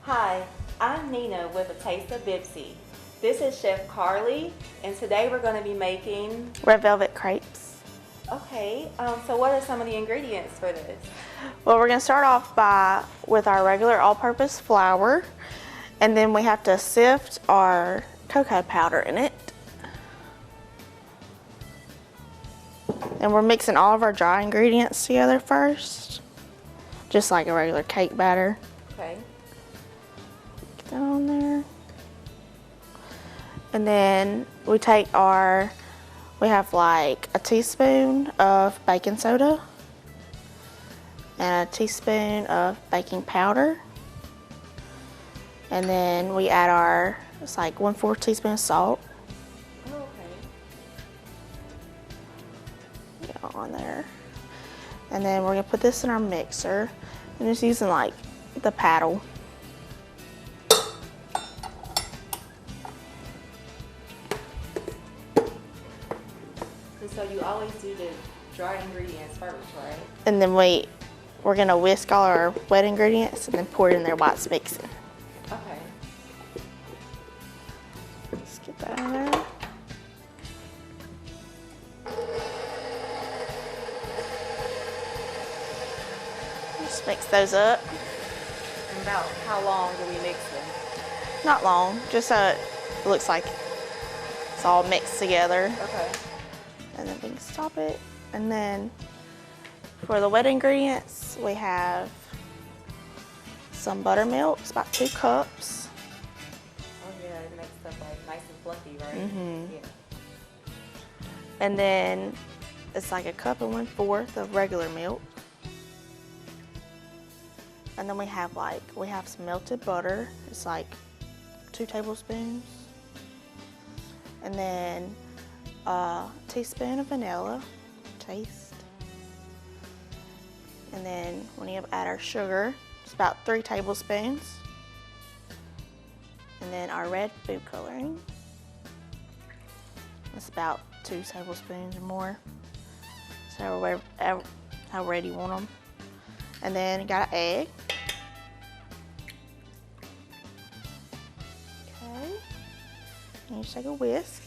Hi, I'm Nina with A Taste of BPCC. This is Chef Carly, and today we're going to be making red velvet crepes. Okay, so what are some of the ingredients for this? Well, we're going to start off with our regular all-purpose flour, and then we have to sift our cocoa powder in it. And we're mixing all of our dry ingredients together first, just like a regular cake batter. Okay. Get that on there. And then we have like a teaspoon of baking soda and a teaspoon of baking powder. And then we add it's like 1/4 teaspoon of salt. Oh, okay. Yeah, on there. And then we're gonna put this in our mixer and just using like the paddle. So you always do the dry ingredients first, right? And then we're gonna whisk all our wet ingredients and then pour it in there while it's mixing. Okay. Let's get that in there. Just mix those up. And about how long do we mix them? Not long, just so it looks like it's all mixed together. Okay. And then we can stop it. And then for the wet ingredients, we have some buttermilk. It's about 2 cups. Oh yeah, it makes stuff like nice and fluffy, right? Mm-hmm. Yeah. And then it's like 1 1/4 of regular milk. And then we have some melted butter. It's like 2 tablespoons. And then a teaspoon of vanilla taste. And then when you add our sugar, it's about 3 tablespoons. And then our red food coloring. It's about 2 tablespoons or more. So how red you want them. And then you got an egg. Okay. And you just take a whisk.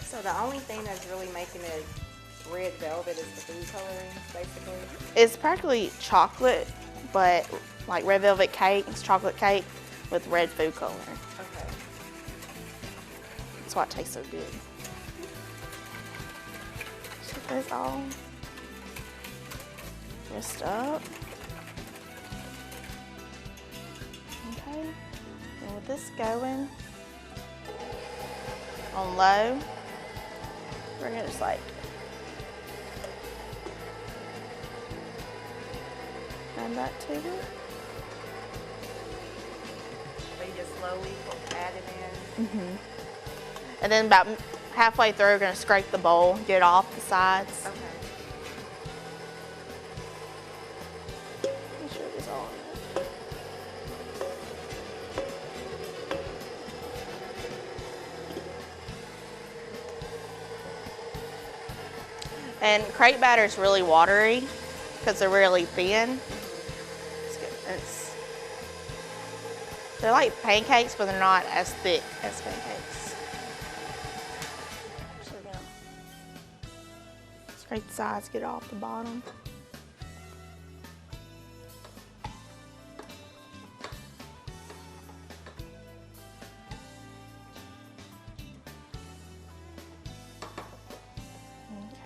So the only thing that's really making it red velvet is the food coloring, basically? It's practically chocolate, but like red velvet cake, it's chocolate cake with red food coloring. Okay. That's why it tastes so good. So those all whisked up. Okay. And with this going on low, we're gonna just like add that to it. So you just slowly add it in? Mm-hmm. And then about halfway through, we're gonna scrape the bowl, get it off the sides. Okay. Make sure it's all in there. And crepe batter is really watery because they're really thin. It's good. They're like pancakes, but they're not as thick as pancakes. So we're gonna scrape the sides, get it off the bottom.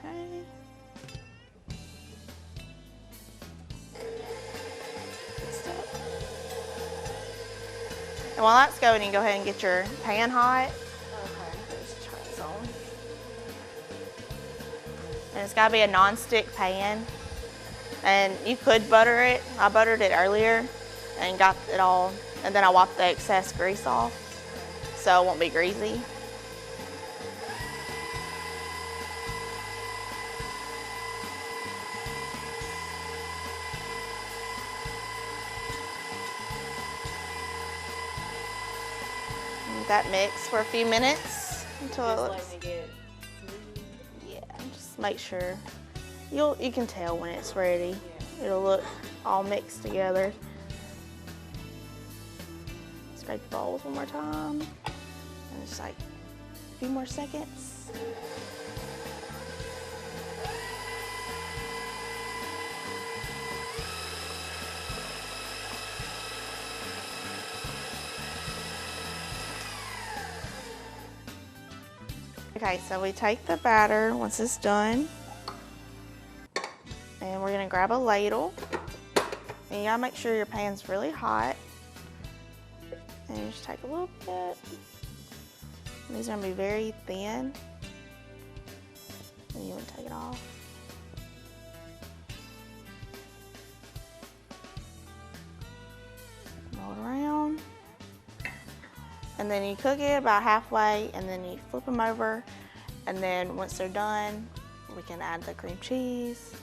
Okay. And while that's going, you can go ahead and get your pan hot. Okay. Just turn this on. And it's got to be a non-stick pan. And you could butter it. I buttered it earlier and got it all. And then I wiped the excess grease off so it won't be greasy. That mix for a few minutes until it looks. Letting it get smooth. Yeah, just make sure. You can tell when it's ready. Yeah. It'll look all mixed together. scrape the bowls one more time. And just like a few more seconds. Okay, so we take the batter once it's done, and we're gonna grab a ladle, and you gotta make sure your pan's really hot, and you just take a little bit. And these are gonna be very thin, and you want to take it off. Roll it around. And then you cook it about halfway, and then you flip them over, and then once they're done, we can add the cream cheese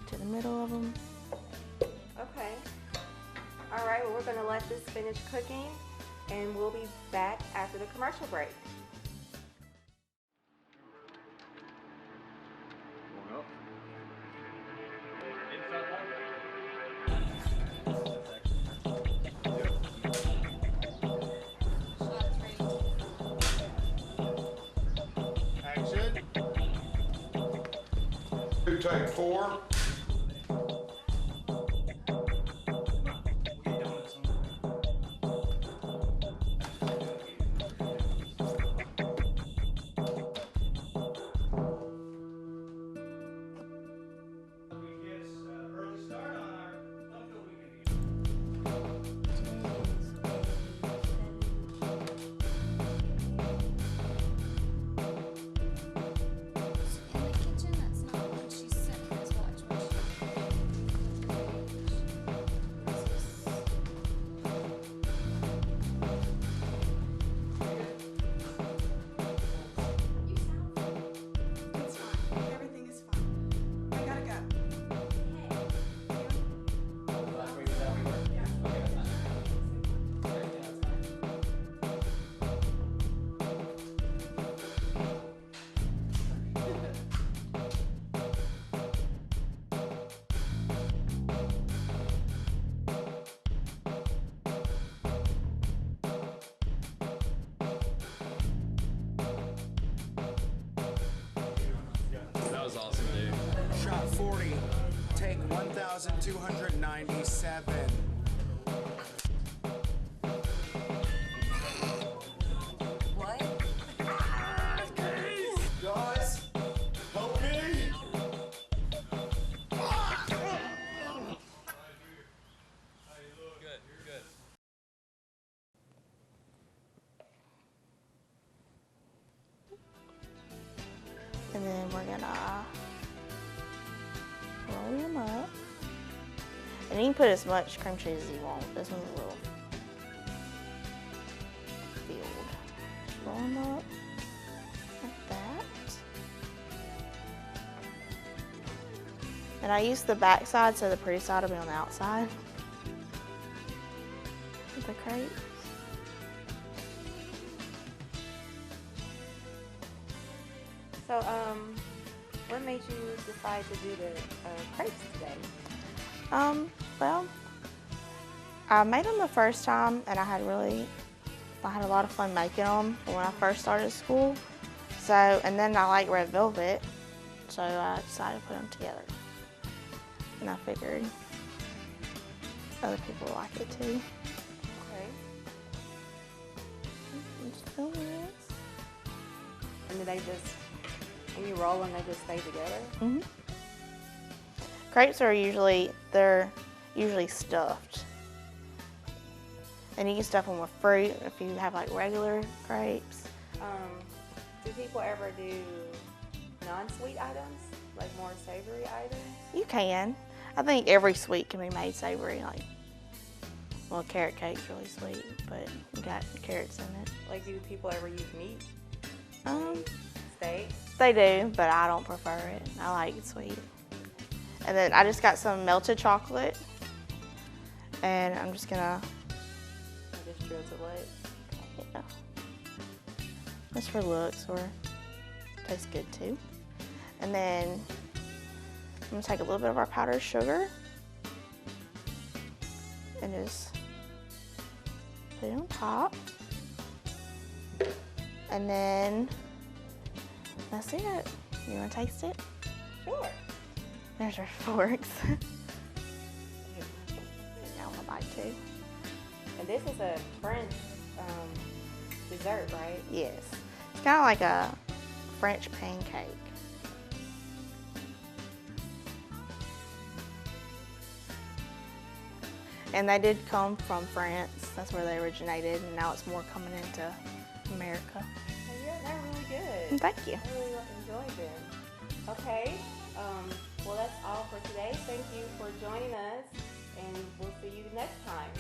to the middle of them. Okay. All right, well, we're gonna let this finish cooking, and we'll be back after the commercial break. Take 4. That was awesome, dude. Shot 40, take 1,297. What? Guys, help me! Good, good. And then we're gonna roll them up. And you can put as much cream cheese as you want. This one's a little filled. Just roll them up like that. And I use the back side so the pretty side will be on the outside of the crepes. So, what made you decide to do the crepes today? Well, I made them the first time, and I had a lot of fun making them when I first started school. So, and then I like red velvet, so I decided to put them together. And I figured other people would like it too. Okay. Just fill this. And do they just, when you roll them, they just stay together? Mm-hmm. Crepes are usually stuffed. And you can stuff them with fruit if you have like regular crepes. Do people ever do non-sweet items, like more savory items? You can. I think every sweet can be made savory. Like, well, carrot cake's really sweet, but you got carrots in it. Like, do people ever use meat? Steak? They do, but I don't prefer it. I like it sweet. And then I just got some melted chocolate, and I'm just gonna, I just drizzle it. yeah, just for looks, or tastes good too. And then I'm gonna take a little bit of our powdered sugar and just put it on top. And then that's it. You want to taste it? Sure. There's our forks. I want to bite too. And this is a French dessert, right? Yes. It's kind of like a French pancake. And they did come from France. That's where they originated, and now it's more coming into America. Oh, yeah, they're really good. Thank you. I really enjoyed them. Okay. Well, that's all for today. Thank you for joining us, and we'll see you next time.